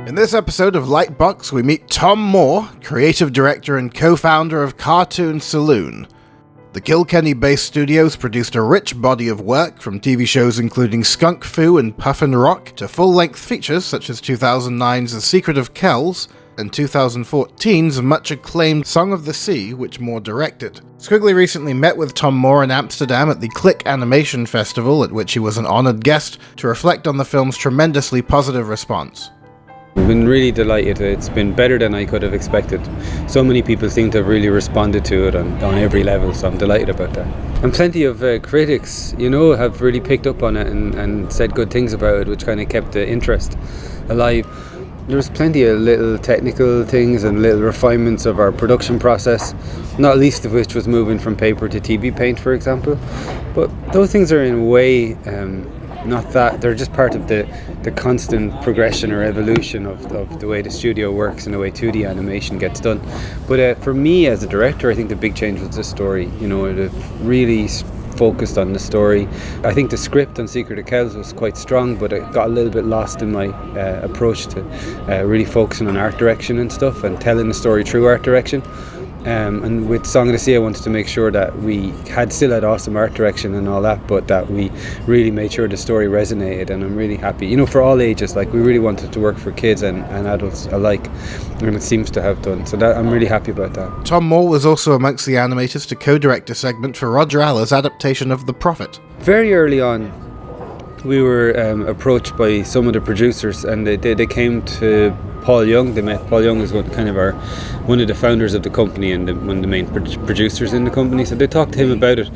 In this episode of Lightbox, we meet Tomm Moore, creative director and co-founder of Cartoon Saloon. The Kilkenny-based studios produced a rich body of work, from TV shows including Skunk Fu and Puffin Rock, to full-length features such as 2009's The Secret of Kells, and 2014's much-acclaimed Song of the Sea, which Moore directed. Skwigly recently met with Tomm Moore in Amsterdam at the KLIK Animation Festival, at which he was an honoured guest, to reflect on the film's tremendously positive response. I've been really delighted. It's been better than I could have expected. So many people seem to have really responded to it on every level, so I'm delighted about that. And plenty of critics, have really picked up on it and said good things about it, which kind of kept the interest alive. There was plenty of little technical things and little refinements of our production process, not least of which was moving from paper to TV paint, for example. But those things are in a way not that, they're just part of the constant progression or evolution of the way the studio works and the way 2D animation gets done. But for me as a director, I think the big change was the story. It really focused on the story. I think the script on Secret of Kells was quite strong, but it got a little bit lost in my approach to really focusing on art direction and stuff and telling the story through art direction. And with Song of the Sea, I wanted to make sure that we still had awesome art direction and all that, but that we really made sure the story resonated. And I'm really happy, for all ages. Like, we really wanted to work for kids and adults alike, and it seems to have done. So that I'm really happy about that. Tomm Moore was also amongst the animators to co-direct a segment for Roger Aller's adaptation of The Prophet. Very early on, we were approached by some of the producers, and they came to Paul Young. They met Paul Young, who's one of the founders of the company and one of the main producers in the company. So they talked to him about it,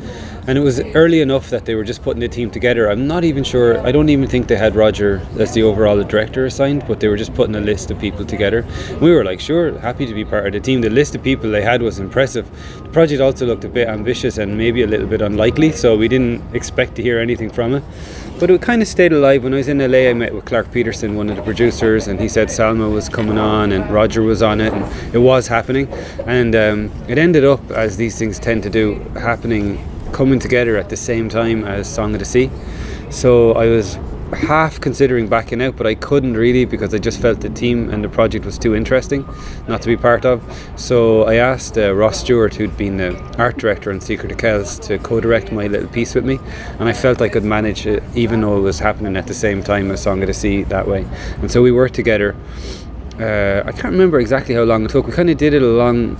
and it was early enough that they were just putting the team together. I'm not even sure. I don't even think they had Roger as the overall director assigned, but they were just putting a list of people together. And we were like, sure, happy to be part of the team. The list of people they had was impressive. The project also looked a bit ambitious and maybe a little bit unlikely, so we didn't expect to hear anything from it. But it kind of stayed alive. When I was in LA, I met with Clark Peterson, one of the producers, and he said Salma was coming on and Roger was on it, and it was happening. And it ended up, as these things tend to do, coming together at the same time as Song of the Sea. So I was half considering backing out, but I couldn't really, because I just felt the team and the project was too interesting not to be part of. So I asked Ross Stewart, who'd been the art director on Secret of Kells, to co-direct my little piece with me, and I felt I could manage it even though it was happening at the same time as Song of the Sea that way. And so we worked together. I can't remember exactly how long it took. We kind of did it along,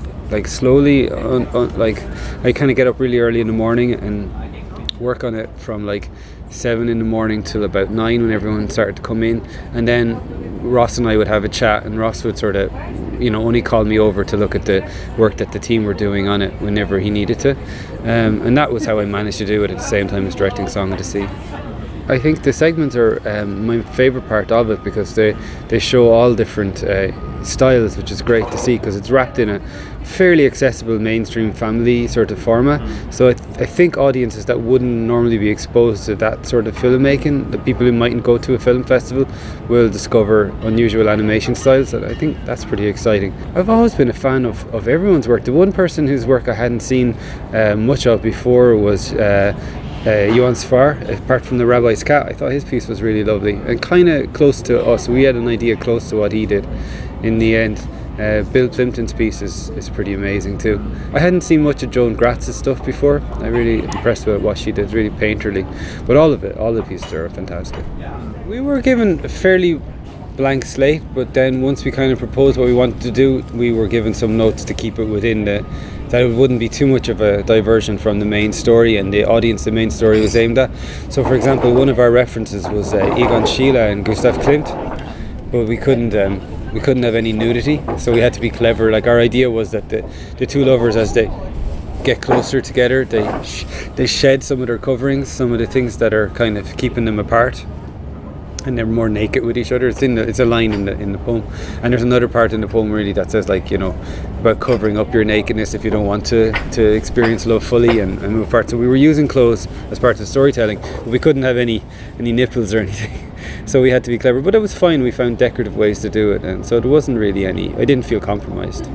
slowly. I kind of get up really early in the morning and work on it from 7 in the morning till about 9 when everyone started to come in, and then Ross and I would have a chat, and Ross would sort of only call me over to look at the work that the team were doing on it whenever he needed to, and that was how I managed to do it at the same time as directing Song of the Sea. I think the segments are my favourite part of it, because they show all different styles, which is great to see, because it's wrapped in a fairly accessible mainstream family sort of format. So I think audiences that wouldn't normally be exposed to that sort of filmmaking, the people who mightn't go to a film festival, will discover unusual animation styles, and I think that's pretty exciting. I've always been a fan of everyone's work. The one person whose work I hadn't seen much of before was Johan Svar. Apart from The Rabbi's Cat, I thought his piece was really lovely and kind of close to us. We had an idea close to what he did in the end. Bill Plimpton's piece is pretty amazing too. I hadn't seen much of Joan Gratz's stuff before. I'm really impressed with what she did, really painterly. But all the pieces are fantastic. We were given a fairly blank slate, but then once we kind of proposed what we wanted to do, we were given some notes to keep it within that it wouldn't be too much of a diversion from the main story and the audience the main story was aimed at. So for example, one of our references was Egon Schiele and Gustav Klimt, but we couldn't have any nudity, so we had to be clever. Our idea was that the two lovers, as they get closer together, they shed some of their coverings, some of the things that are kind of keeping them apart, and they're more naked with each other. It's a line in the poem, and there's another part in the poem really that says about covering up your nakedness if you don't want to experience love fully and move apart. So we were using clothes as part of the storytelling, but we couldn't have any nipples or anything. So we had to be clever, but it was fine. We found decorative ways to do it, and so there wasn't really I didn't feel compromised.